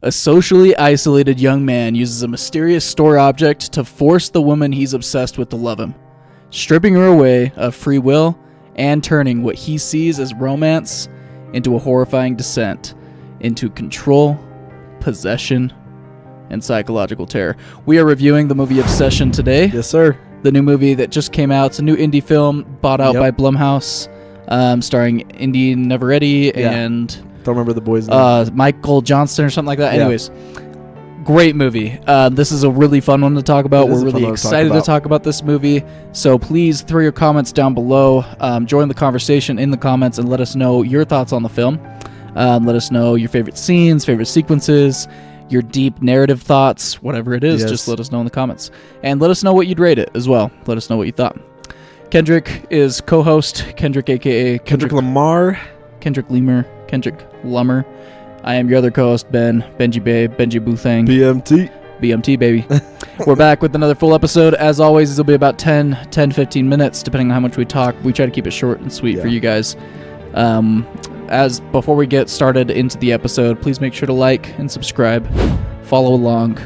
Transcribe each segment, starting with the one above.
A socially isolated young man uses a mysterious store object to force the woman he's obsessed with to love him, stripping her away of free will and turning what he sees as romance into a horrifying descent into control, possession, and psychological terror. We are reviewing the movie Obsession today. Yes, sir. The new movie that just came out. It's a new indie film bought out by Blumhouse, starring Indy Neveretti and... Don't remember the boy's name. Michael Johnston or something like that. Anyways, great movie. This is a really fun one to talk about. We're really excited to talk about this movie. So please throw your comments down below. Join the conversation in the comments and let us know your thoughts on the film. Let us know your favorite scenes, favorite sequences, your deep narrative thoughts, whatever it is. Just let us know in the comments. And let us know what you'd rate it as well. Let us know what you thought. Kendrick is co-host. Kendrick, a.k.a. Kendrick Lamar. Kendrick Lummer. I am your other co-host, Benji Babe, Benji Boothang. BMT, baby. We're back with another full episode. As always, this will be about 10-15 minutes, depending on how much we talk. We try to keep it short and sweet for you guys. As before we get started into the episode, please make sure to like and subscribe, follow along,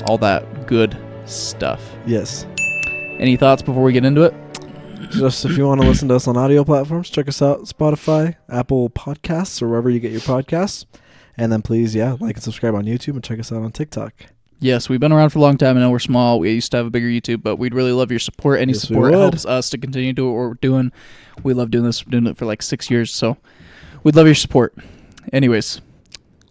all that good stuff. Yes. Any thoughts before we get into it? Just if you want to listen to us on audio platforms, check us out Spotify, Apple Podcasts, or wherever you get your podcasts. And then please, like and subscribe on YouTube and check us out on TikTok. Yes, we've been around for a long time. I know we're small. We used to have a bigger YouTube, but we'd really love your support. Any support helps us to continue doing what we're doing. We love doing this. We're doing it for like 6 years, so we'd love your support. Anyways,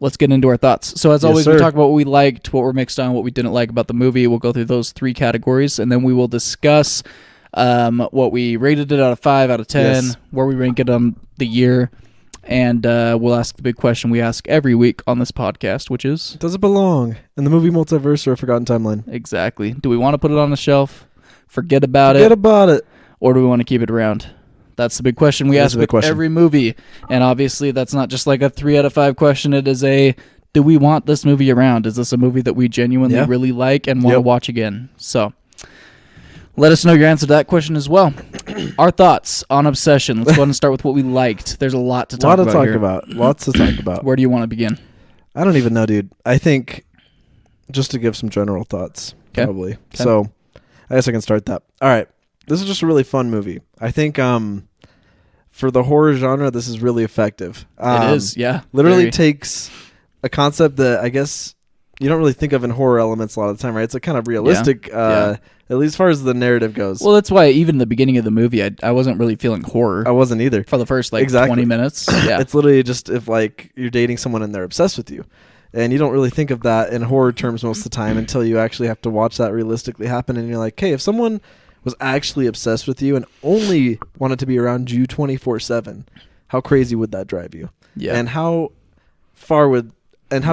let's get into our thoughts. So as always, we talk about what we liked, what we're mixed on, what we didn't like about the movie. We'll go through those 3 categories, and then we will discuss what we rated it out of 5 out of 10, where we rank it on the year, and we'll ask the big question we ask every week on this podcast, which is... Does it belong in the movie multiverse or a forgotten timeline? Exactly. Do we want to put it on the shelf, forget about it, or do we want to keep it around? That's the big question we ask with every movie, and obviously that's not just like a 3 out of 5 question. It is a, do we want this movie around? Is this a movie that we genuinely really like and want to watch again? So... let us know your answer to that question as well. Our thoughts on Obsession. Let's go ahead and start with what we liked. There's a lot to talk about. Lots to talk about. Where do you want to begin? I don't even know, dude. I think just to give some general thoughts, probably. Okay. So I guess I can start that. All right. This is just a really fun movie. I think for the horror genre, this is really effective. It is, yeah. Literally takes a concept that I guess you don't really think of in horror elements a lot of the time, right? It's a kind of realistic, at least as far as the narrative goes. Well, that's why even in the beginning of the movie, I wasn't really feeling horror. I wasn't either. For the first 20 minutes. Yeah. It's literally just if you're dating someone and they're obsessed with you. And you don't really think of that in horror terms most of the time until you actually have to watch that realistically happen. And you're like, hey, if someone was actually obsessed with you and only wanted to be around you 24/7, how crazy would that drive you? Yeah. And how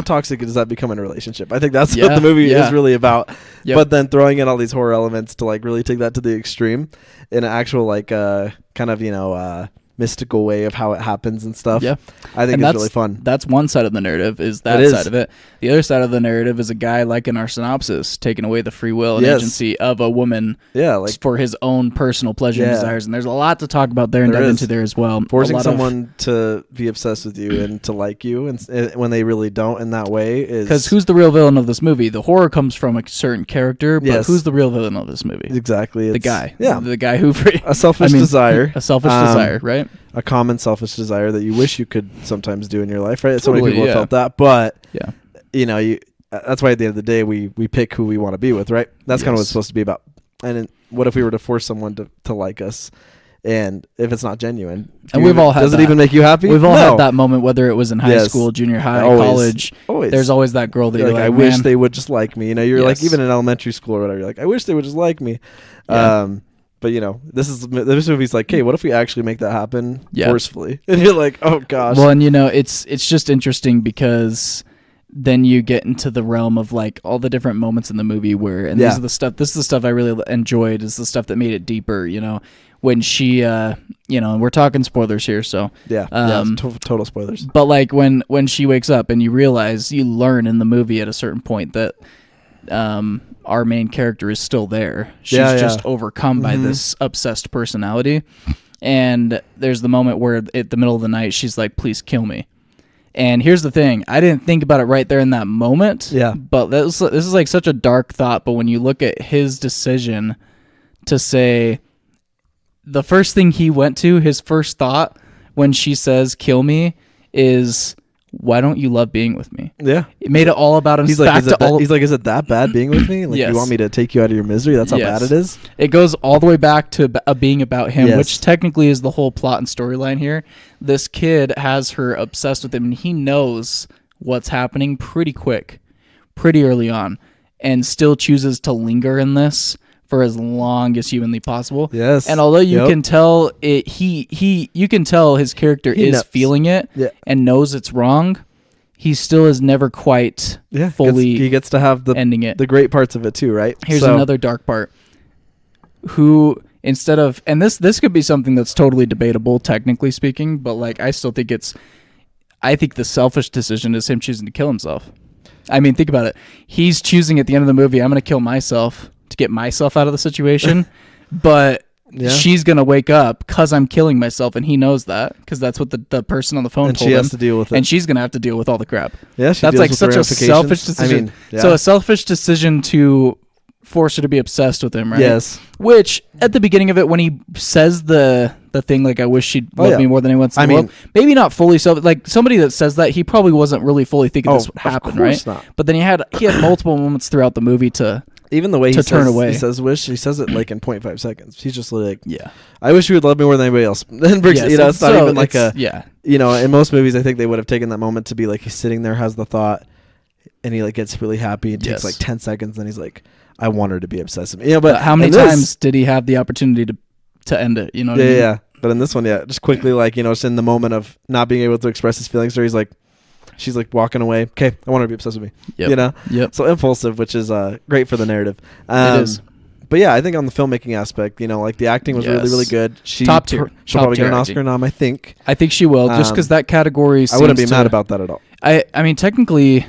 toxic does that become in a relationship? I think that's what the movie is really about. Yep. But then throwing in all these horror elements to really take that to the extreme in an actual kind of mystical way of how it happens and stuff. Yeah, I think it's really fun. That's one side of the narrative is that side of it. The other side of the narrative is a guy, like in our synopsis, taking away the free will and agency of a woman for his own personal pleasure and desires. And there's a lot to talk about there and dive into there as well. Forcing someone to be obsessed with you and to like you and when they really don't in that way is... Because who's the real villain of this movie? The horror comes from a certain character, but who's the real villain of this movie? Exactly. The guy. Yeah. The guy who... a selfish desire. A selfish desire, right? A common selfish desire that you wish you could sometimes do in your life, right? Totally, so many people have felt that, but that's why at the end of the day we pick who we want to be with, right? That's kind of what it's supposed to be about. And what if we were to force someone to like us, and if it's not genuine, and we've all had does it even make you happy? We've all had that moment, whether it was in high school, junior high, college. Always. There's always that girl that you're like, I wish they would just like me. You're like, even in elementary school or whatever, you're like, I wish they would just like me. Yeah. But this movie's like, hey, what if we actually make that happen forcefully? And you're like, oh gosh. Well, and it's just interesting because then you get into the realm of all the different moments in the movie where, and this is the stuff I really enjoyed, is the stuff that made it deeper. When she, and we're talking spoilers here, so total spoilers. But when she wakes up and you learn in the movie at a certain point that our main character is still there. She's just overcome by this obsessed personality. And there's the moment where at the middle of the night, she's like, please kill me. And here's the thing. I didn't think about it right there in that moment. Yeah. But this is like such a dark thought. But when you look at his decision to say, the first thing he went to, his first thought when she says, kill me, is, why don't you love being with me? Yeah. It made it all about him. He's like, is it that bad being with me? Like, you want me to take you out of your misery? That's how bad it is? It goes all the way back to being about him, which technically is the whole plot and storyline here. This kid has her obsessed with him, and he knows what's happening pretty early on, and still chooses to linger in this for as long as humanly possible. Yes. And although you can tell you can tell his character is feeling it and knows it's wrong, he still is never quite fully he gets to have ending it. The great parts of it too, right? Here's another dark part. Who instead of, and this could be something that's totally debatable technically speaking, but like I think the selfish decision is him choosing to kill himself. I mean, think about it. He's choosing at the end of the movie, I'm going to kill myself to get myself out of the situation, but she's going to wake up because I'm killing myself, and he knows that because that's what the person on the phone told him. And she has to deal with it. And she's going to have to deal with all the crap. Yeah, that's like such a selfish decision. I mean, so a selfish decision to force her to be obsessed with him, right? Yes. Which, at the beginning of it, when he says the thing, like, I wish she'd love me more than anyone else in the world, maybe not fully so, like, somebody that says that, he probably wasn't really fully thinking this would happen, right? Not. But then he had multiple moments throughout the movie to even the way he turn away. He says wish, he says it like in 0.5 seconds. He's just like, I wish you would love me more than anybody else. Then it's not even like in most movies, I think they would have taken that moment to be like, he's sitting there, has the thought, and he like gets really happy and takes like 10 seconds, and he's like, I want her to be obsessed with me. But how many times did he have the opportunity to end it? You know what I mean? Yeah. But in this one, just quickly, like, just in the moment of not being able to express his feelings, he's like, she's like walking away. Okay, I want her to be obsessed with me. Yep. So impulsive, which is great for the narrative. It is. But yeah, I think on the filmmaking aspect, like the acting was really, really good. Top tier. She'll probably get an Oscar nom, I think. I think she will, just because that category. I wouldn't be mad about that at all. I mean, technically,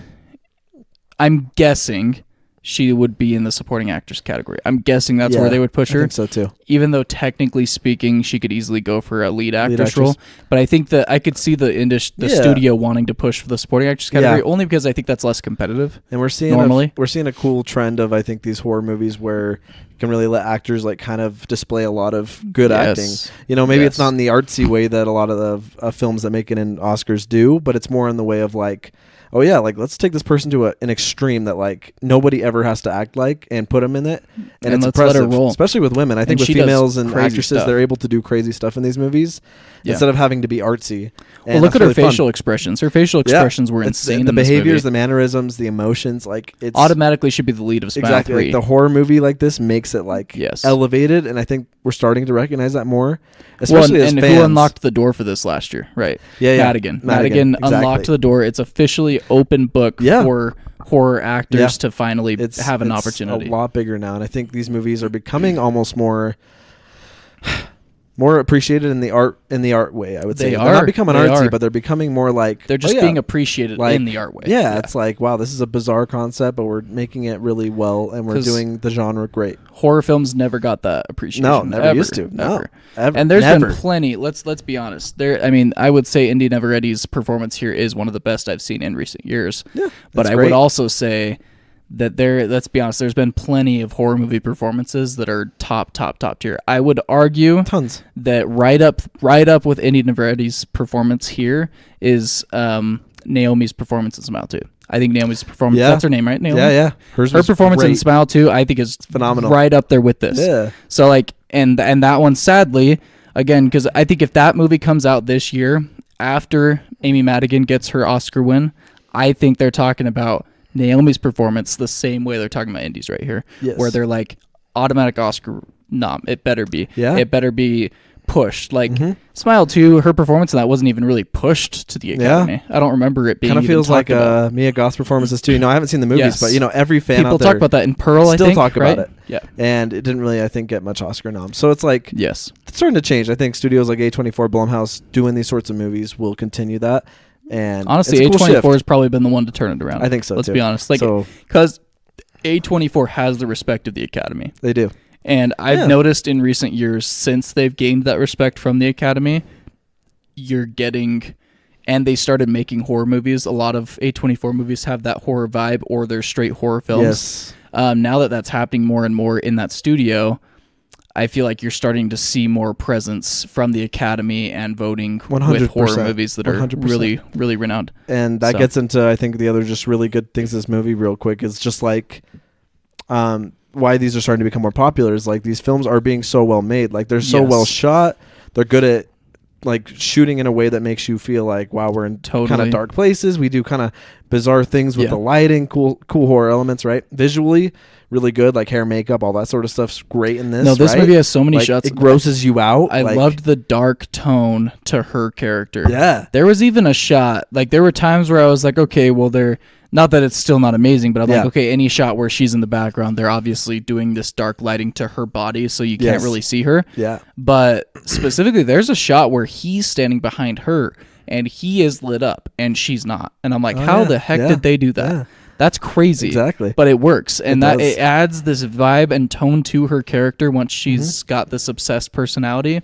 I'm guessing she would be in the supporting actress category. I'm guessing that's where they would push her. I think so too. Even though technically speaking, she could easily go for a lead actress role. But I think that I could see the studio wanting to push for the supporting actress category only because I think that's less competitive. And we're seeing a cool trend of, I think, these horror movies where you can really let actors like kind of display a lot of good acting. Maybe it's not in the artsy way that a lot of the films that make it in Oscars do, but it's more in the way of like, oh yeah, like let's take this person to an extreme that like nobody ever has to act like and put them in it, and it's impressive, especially with women. I think with females and actresses, they're able to do crazy stuff in these movies instead of having to be artsy. Well, look at her facial expressions. Her facial expressions were insane. The behaviors, the mannerisms, the emotions, like it's automatically should be the lead of Smile 3. Like the horror movie like this makes it like elevated, and I think we're starting to recognize that more, especially as fans. Who unlocked the door for this last year, right? Madigan unlocked the door. It's officially open book for horror actors to finally have an opportunity. It's a lot bigger now, and I think these movies are becoming almost more appreciated in the art way. I would say they're not becoming artsy, but they're becoming more like they're just being appreciated like, in the art way. Yeah, it's like, wow, this is a bizarre concept, but we're making it really well, and we're doing the genre great. Horror films never got that appreciation. No, never used to. Never. And there's been plenty. Let's be honest. I mean, I would say Indy Neveretti's performance here is one of the best I've seen in recent years. Yeah, but I would also say that let's be honest, there's been plenty of horror movie performances that are top tier. I would argue tons that right up with Indy Neveretti's performance here is Naomi's performance in Smile 2. I think Naomi's performance, that's her name, right? Naomi? Yeah. Her performance in Smile 2, I think is phenomenal. Right up there with this. Yeah. So like, and that one, sadly, again, because I think if that movie comes out this year after Amy Madigan gets her Oscar win, I think they're talking about Naomi's performance the same way they're talking about Indy's right here, where they're like automatic Oscar nom. It better be. Yeah. It better be pushed. Like Smile 2, her performance in that wasn't even really pushed to the Academy. I don't remember it being. Kind of feels like Mia Goth's performances too. I haven't seen the movies, but every fan people out there talk about that in Pearl. Still I think, talk about it. Yeah, and it didn't really, I think, get much Oscar nom. So it's like it's starting to change. I think studios like A24, Blumhouse doing these sorts of movies will continue that. And honestly, A24 has probably been the one to turn it around. I think so. Let's be honest, because A24 has the respect of the Academy. They do, and I've noticed in recent years since they've gained that respect from the Academy, you're getting and they started making horror movies. A lot of A24 movies have that horror vibe, or they're straight horror films. Yes. Now that that's happening more and more in that studio, I feel like you're starting to see more presence from the Academy and voting 100%, with horror movies that are 100%. Really, really renowned. And that gets into, I think, the other just really good things of this movie real quick is just like why these are starting to become more popular is like these films are being so well made. Like they're so well shot. They're good at like shooting in a way that makes you feel like, wow, we're in kind of dark places. We do kind of bizarre things with the lighting, cool horror elements, right? Visually, really good, like hair, makeup, all that sort of stuff's great in this. No, this movie has so many shots. It grosses you out. I loved the dark tone to her character. Yeah. There was even a shot, like there were times where I was like, okay, well, not that it's still not amazing, but I'm like, okay, any shot where she's in the background, they're obviously doing this dark lighting to her body, so you can't really see her. Yeah. But specifically, there's a shot where he's standing behind her, and he is lit up, and she's not. And I'm like, how the heck did they do that? Yeah. That's crazy. Exactly. But it works, and it adds this vibe and tone to her character once she's got this obsessed personality.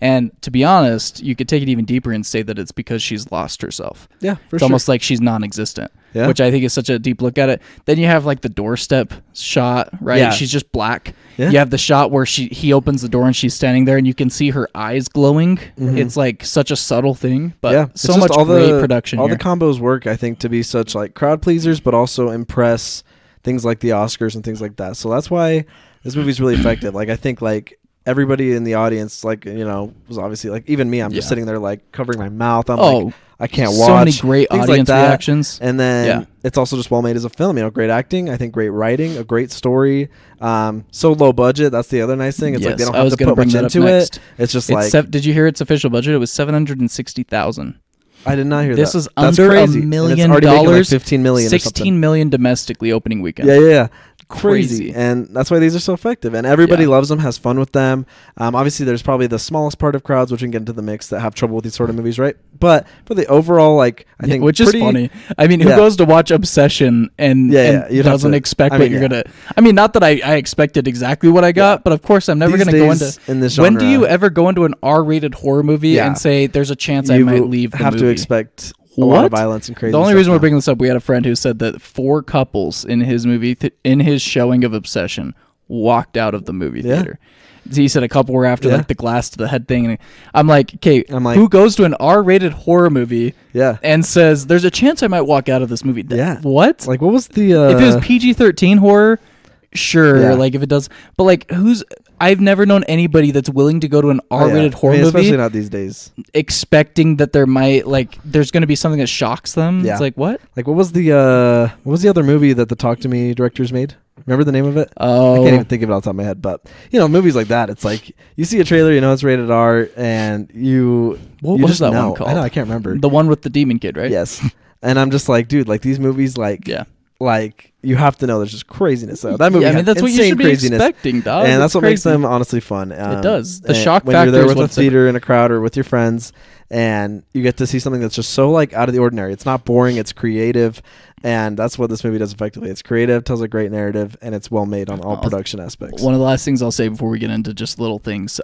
And to be honest, you could take it even deeper and say that it's because she's lost herself. Yeah, it's almost like she's non-existent, which I think is such a deep look at it. Then you have like the doorstep shot, right? Yeah. She's just black. Yeah. You have the shot where he opens the door and she's standing there and you can see her eyes glowing. It's like such a subtle thing, but so much great production. All the combos work, I think, to be such like crowd pleasers, but also impress things like the Oscars and things like that. So that's why this movie's really effective. Like I think like everybody in the audience, like, you know, was obviously like, even me, I'm just sitting there like covering my mouth. I'm like, I can't watch. So many great audience reactions. And then it's also just well made as a film, you know, great acting. I think great writing, a great story. So low budget. That's the other nice thing. It's like they don't have to put much into it. It's just did you hear its official budget? It was $760,000. I did not hear this that. This is under $1 million. Like 15 million. 16 million domestically opening weekend. Yeah. Crazy. And that's why these are so effective, and everybody loves them, has fun with them. Obviously there's probably the smallest part of crowds, which we can get into the mix, that have trouble with these sort of movies, right? But for the overall, like, I think which is funny. I mean, who goes to watch Obsession and doesn't expect what you're gonna I mean, not that I expected exactly what I got, but of course I'm never gonna go into in this genre. When do you ever go into an R-rated horror movie and say there's a chance I might leave the movie? Have to expect a lot of violence and crazy. The only reason we're bringing this up, we had a friend who said that 4 couples in his movie, in his showing of Obsession, walked out of the movie theater. He said a couple were after like the glass to the head thing. And I'm like, okay, who goes to an R-rated horror movie and says, there's a chance I might walk out of this movie? What? Like, what was the... if it was PG-13 horror, sure. Like, if it does... But, like, I've never known anybody that's willing to go to an R-rated horror movie, especially not these days, expecting that therer might there's going to be something that shocks them. It's like, what? Like, what was the other movie that the Talk to Me directors made? Remember the name of it? Oh, I can't even think of it off the top of my head. But you know, movies like that, it's like you see a trailer, you know it's rated R, and what was that one called? I can't remember. The one with the demon kid, right? Yes. And I'm just like, dude, like these movies, like you have to know there's just craziness. So that movie, that's what you should be expecting, dog. And that's what makes them honestly fun. It does. The shock when factor you're there with a theater in a crowd or with your friends, and you get to see something that's just so like out of the ordinary. It's not boring. It's creative, and that's what this movie does effectively. It's creative, tells a great narrative, and it's well made on all production aspects. One of the last things I'll say before we get into just little things,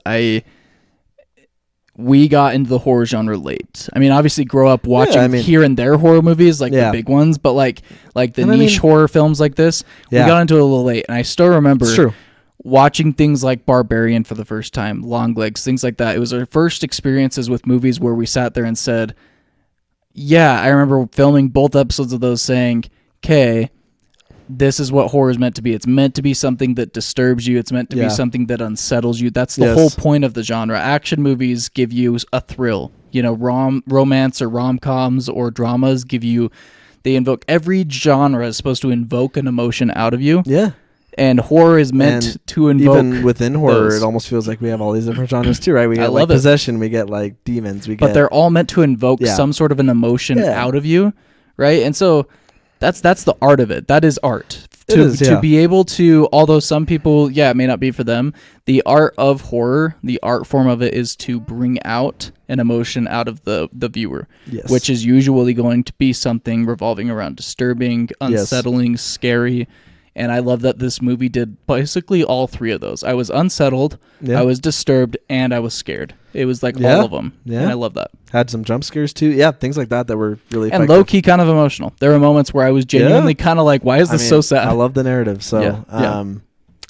we got into the horror genre late. I mean, obviously grow up watching here and there horror movies, like the big ones, but like the niche horror films like this, we got into it a little late. And I still remember watching things like Barbarian for the first time, Longlegs, things like that. It was our first experiences with movies where we sat there and said, I remember filming both episodes of those saying, okay, this is what horror is meant to be. It's meant to be something that disturbs you. It's meant to be something that unsettles you. That's the whole point of the genre. Action movies give you a thrill. You know, romance or rom-coms or dramas they invoke, every genre is supposed to invoke an emotion out of you. Yeah. And horror is meant to invoke. Even within horror, it almost feels like we have all these different genres too, right? We get like possession, we get like demons, but they're all meant to invoke some sort of an emotion out of you, right? And so that's the art of it. That is art. To be able to, although some people, it may not be for them, the art of horror, the art form of it is to bring out an emotion out of the viewer, which is usually going to be something revolving around disturbing, unsettling, scary. And I love that this movie did basically all three of those. I was unsettled, I was disturbed, and I was scared. It was like all of them. Yeah. And I love that. Had some jump scares too. Yeah, things like that were really effective. And low-key kind of emotional. There were moments where I was genuinely kind of like, why is this so sad? I love the narrative. So,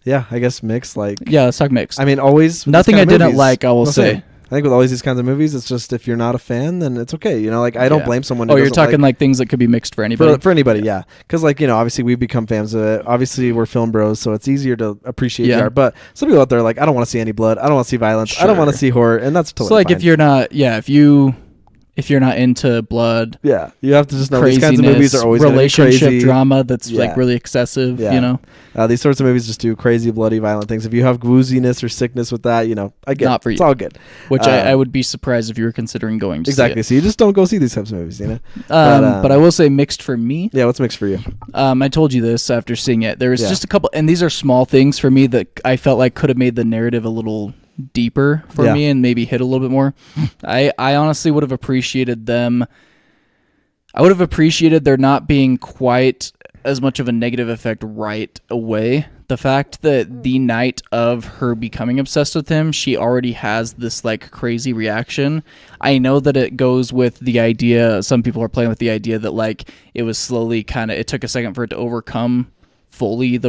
yeah, I guess mixed. Yeah, let's talk mixed. I mean, always... Nothing I didn't like, I will say. I think with always these kinds of movies, it's just if you're not a fan, then it's okay. You know, like I don't blame someone. Who you're talking like things that could be mixed for anybody. For anybody, yeah. Because like obviously we've become fans of it. Obviously we're film bros, so it's easier to appreciate the art. But some people out there are like, I don't want to see any blood. I don't want to see violence. Sure. I don't want to see horror, and that's totally so like fine. if you're not into blood, you have to just know these kinds of movies are always relationship crazy. Drama that's like really excessive. You know, these sorts of movies just do crazy, bloody, violent things. If you have wooziness or sickness with that, I get not for you. It's all good. Which I would be surprised if you were considering going to exactly. See so you just don't go see these types of movies, but I will say mixed for me. Yeah, what's mixed for you? I told you this after seeing it. There was just a couple, and these are small things for me that I felt like could have made the narrative a little deeper for me and maybe hit a little bit more. I honestly would have appreciated them. I would have appreciated there not being quite as much of a negative effect right away. The fact that the night of her becoming obsessed with him, she already has this like crazy reaction. I know that it goes with the idea, some people are playing with the idea that like it was slowly it took a second for it to overcome fully the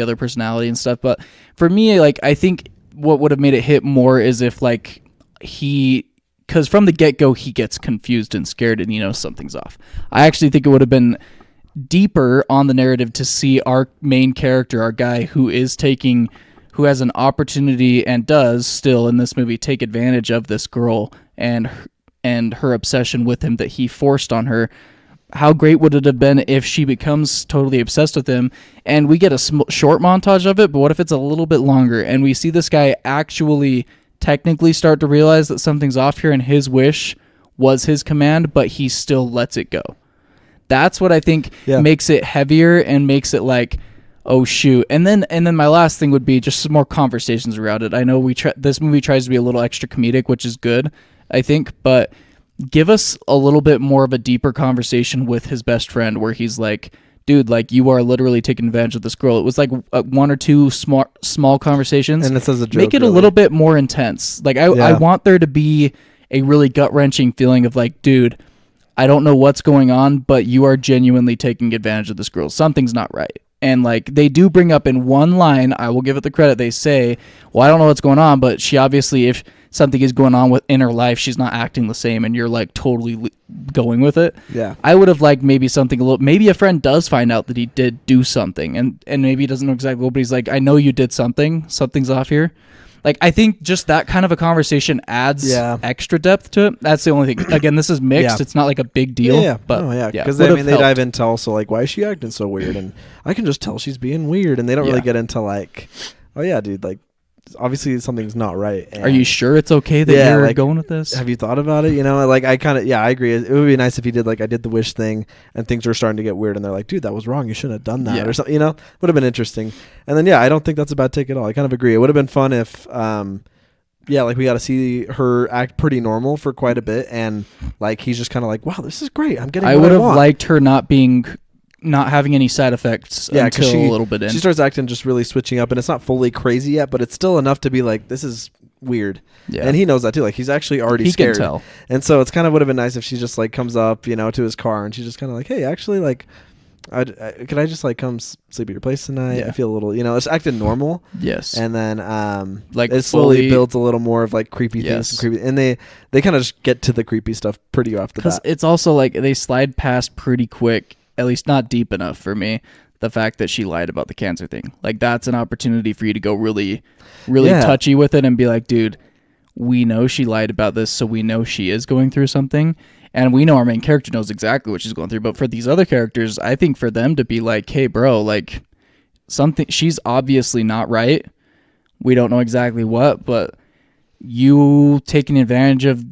other personality and stuff. But for me, like I think what would have made it hit more is if like because from the get-go he gets confused and scared and he knows something's off. I actually think it would have been deeper on the narrative to see our main character, our guy who has an opportunity and does still in this movie take advantage of this girl and her obsession with him that he forced on her. How great would it have been if she becomes totally obsessed with him and we get a short montage of it, but what if it's a little bit longer and we see this guy actually technically start to realize that something's off here and his wish was his command, but he still lets it go. That's what I think makes it heavier and makes it like, oh shoot. And then my last thing would be just some more conversations around it. I know this movie tries to be a little extra comedic, which is good, I think, but give us a little bit more of a deeper conversation with his best friend where he's like, dude, like you are literally taking advantage of this girl. It was like one or two small conversations. And it says a joke. Make it a little bit more intense. Like I want there to be a really gut-wrenching feeling of like, dude, I don't know what's going on, but you are genuinely taking advantage of this girl. Something's not right. And like they do bring up in one line, I will give it the credit, they say, well, I don't know what's going on, but she obviously, if something is going on in her life, she's not acting the same, and you're like totally going with it. Yeah. I would have liked maybe maybe a friend does find out that he did do something, and maybe he doesn't know exactly what, but he's like, I know you did something's off here. Like, I think just that kind of a conversation adds extra depth to it. That's the only thing. Again, this is mixed. It's not like a big deal. Yeah. But because they dive into also like, why is she acting so weird? And I can just tell she's being weird, and they don't really get into like, oh yeah, dude, like obviously something's not right. And are you sure it's okay that you're like, going with this? Have you thought about it? Like I kind of, I agree. It would be nice if he did like, I did the wish thing and things were starting to get weird and they're like, dude, that was wrong. You shouldn't have done that or something, would have been interesting. And then, I don't think that's a bad take at all. I kind of agree. It would have been fun if, like we got to see her act pretty normal for quite a bit. And like, he's just kind of like, wow, this is great. I'm getting what I would have want. liked her not having any side effects until a little bit in. She starts acting just really switching up, and it's not fully crazy yet, but it's still enough to be like, this is weird. Yeah. And he knows that too. Like, he's actually already scared. He can tell. And so it's kind of would have been nice if she just like comes up, to his car, and she's just kind of like, hey, actually, like, could I just like come sleep at your place tonight? Yeah. I feel a little, it's acting normal. Yes. And then like it slowly builds a little more of like creepy things, and they kind of just get to the creepy stuff pretty off the bat. Because it's also like they slide past pretty quick. At least not deep enough for me, the fact that she lied about the cancer thing. Like, that's an opportunity for you to go really, really touchy with it and be like, dude, we know she lied about this, so we know she is going through something. And we know our main character knows exactly what she's going through. But for these other characters, I think for them to be like, hey, bro, like, she's obviously not right. We don't know exactly what, but you taking advantage of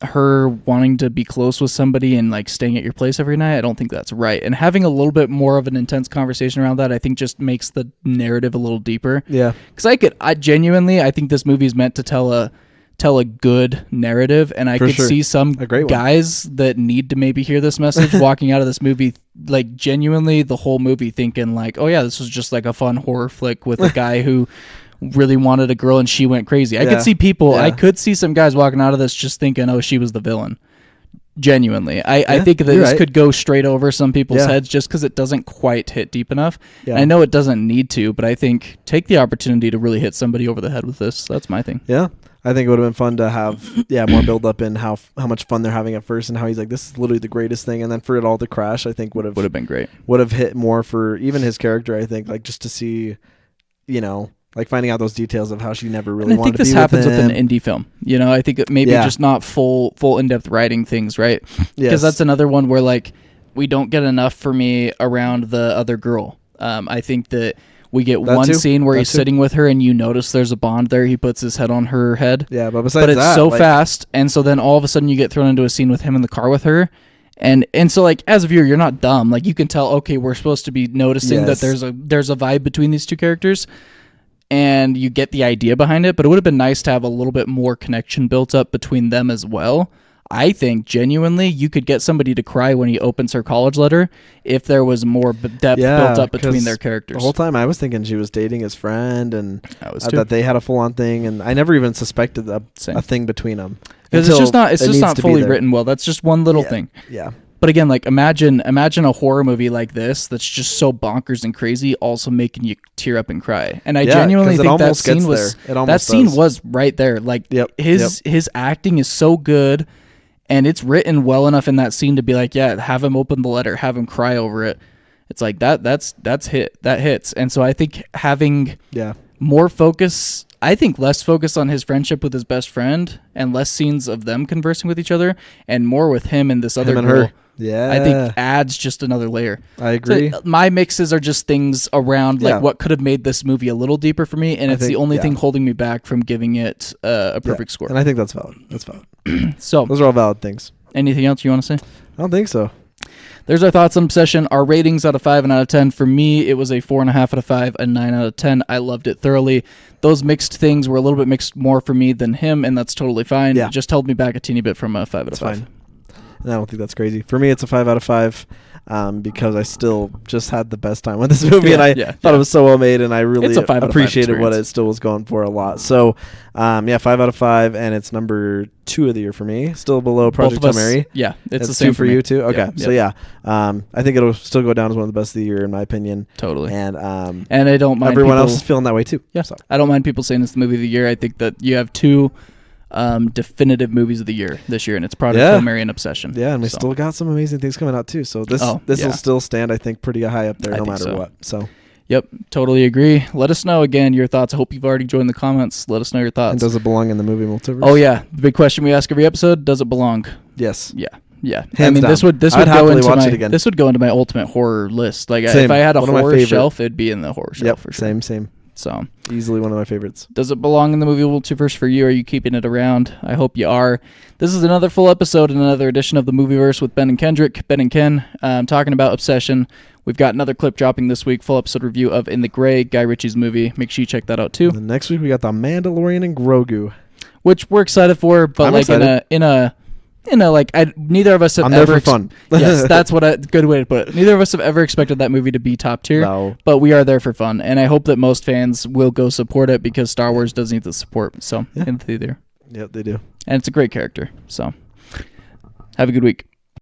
her wanting to be close with somebody and like staying at your place every night, I don't think that's right. And having a little bit more of an intense conversation around that, I think just makes the narrative a little deeper. Yeah. Because I think this movie is meant to tell tell a good narrative, and I could see some guys that need to maybe hear this message walking out of this movie like genuinely the whole movie thinking like, oh yeah, this was just like a fun horror flick with a guy who really wanted a girl and she went crazy. I could see some guys walking out of this just thinking, oh, she was the villain. Genuinely, I think that this could go straight over some people's heads just because it doesn't quite hit deep enough. I know it doesn't need to, but I think take the opportunity to really hit somebody over the head with this. That's my thing. Yeah, I think it would have been fun to have more build up in how much fun they're having at first and how he's like, this is literally the greatest thing, and then for it all to crash, I think would have been great. Would have hit more for even his character. I think like just to see, like finding out those details of how she never really wanted to be with him. I think this happens with an indie film. I think it maybe just not full in-depth writing things, right? Because that's another one where like we don't get enough for me around the other girl. I think that we get one scene where he's sitting with her and you notice there's a bond there. He puts his head on her head. Yeah, but besides it's so fast, and so then all of a sudden you get thrown into a scene with him in the car with her. And so like as a viewer, you're not dumb. Like you can tell, okay, we're supposed to be noticing that there's a vibe between these two characters. And you get the idea behind it, but it would have been nice to have a little bit more connection built up between them as well. I think genuinely you could get somebody to cry when he opens her college letter if there was more depth built up between their characters. The whole time I was thinking she was dating his friend, and that they had a full-on thing, and I never even suspected a thing between them. Because it's just not fully written well. That's just one little thing. Yeah. But again, like imagine a horror movie like this that's just so bonkers and crazy, also making you tear up and cry. And I genuinely think that scene was right there. Like his acting is so good, and it's written well enough in that scene to be like, yeah, have him open the letter, have him cry over it. It's like that hits. And so I think having more focus. I think less focus on his friendship with his best friend and less scenes of them conversing with each other and more with him and this other girl. Yeah, I think adds just another layer. I agree. So my mixes are just things around like what could have made this movie a little deeper for me, and it's the only thing holding me back from giving it a perfect score. And I think that's valid. So those are all valid things. Anything else you want to say? I don't think so. There's our thoughts on Obsession. Our ratings out of 5 and out of 10. For me, it was a 4.5 out of 5, a 9 out of 10. I loved it thoroughly. Those mixed things were a little bit mixed more for me than him, and that's totally fine. It just held me back a teeny bit from a 5 out of 5. Fine. And I don't think that's crazy. For me, it's a 5 out of 5 because I still just had the best time with this movie, and I thought it was so well made, and I really appreciated what it still was going for a lot. So, 5 out of 5, and it's number 2 of the year for me. Still below Project Hail Mary. Yeah, it's the same 2 for you too. Okay, so I think it'll still go down as one of the best of the year in my opinion. Totally. And I don't mind everyone else is feeling that way too. Yeah, so. I don't mind people saying it's the movie of the year. I think that you have 2 definitive movies of the year this year, and it's Project Hail Mary and Obsession. Yeah, and we still got some amazing things coming out too. So this will still stand, I think, pretty high up there no matter what. So. Yep, totally agree. Let us know again your thoughts. I hope you've already joined the comments. Let us know your thoughts. And does it belong in the movie multiverse? Oh yeah, the big question we ask every episode: does it belong? Yes. Yeah. Hands I mean, down. this would go into my ultimate horror list. Like if I had a horror shelf, it'd be in the horror shelf for sure. Same. So easily one of my favorites. Does it belong in the movie multiverse for you? Are you keeping it around? I hope you are. This is another full episode and another edition of the Movieverse with Ben and Kendrick. Ben and Ken talking about Obsession. We've got another clip dropping this week, full episode review of In the Gray, Guy Ritchie's movie. Make sure you check that out too. And next week we got The Mandalorian and Grogu, which we're excited for, but neither of us have there for fun. Yes, that's what a good way to put it. Neither of us have ever expected that movie to be top tier. No. But we are there for fun, and I hope that most fans will go support it because Star Wars does need the support. So in the theater. Yep, they do. And it's a great character. So have a good week.